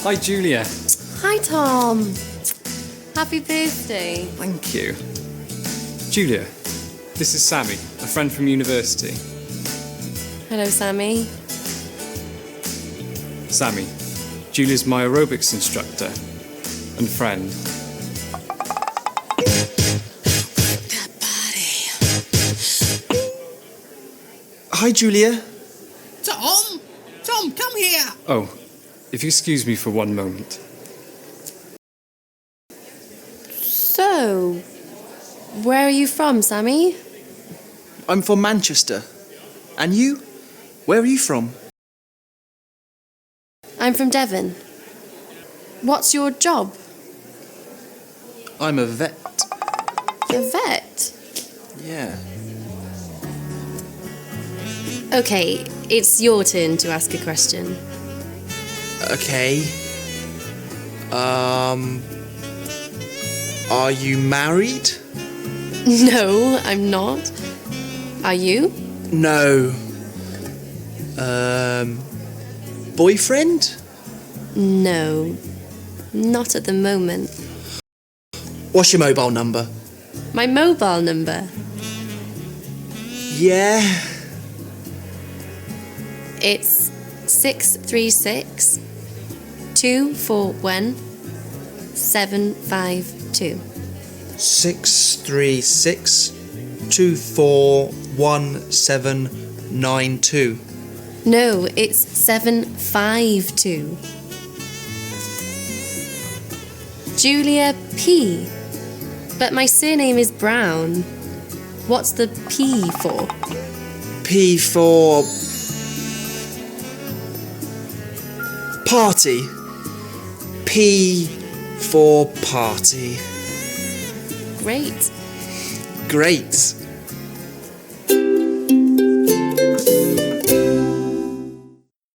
Hi, Julia. Hi, Tom. Happy birthday. Thank you. Julia, this is Sammy, a friend from university. Hello, Sammy. Sammy, Julia's my aerobics instructor and friend. That body. Hi, Julia. Tom! Tom, come here! Oh, if you excuse me for one moment. So, where are you from, Sammy? I'm from Manchester. And you? Where are you from? I'm from Devon. What's your job? I'm a vet. A vet? Yeah. Okay, it's your turn to ask a question. Okay. Are you married? No, I'm not. Are you? No. Boyfriend? No, not at the moment. What's your mobile number? My mobile number? Yeah. It's 636 241 752. 636 241792. No, it's 752. Julia P. But my surname is Brown. What's the P for? P for party. P for party. Great. Great.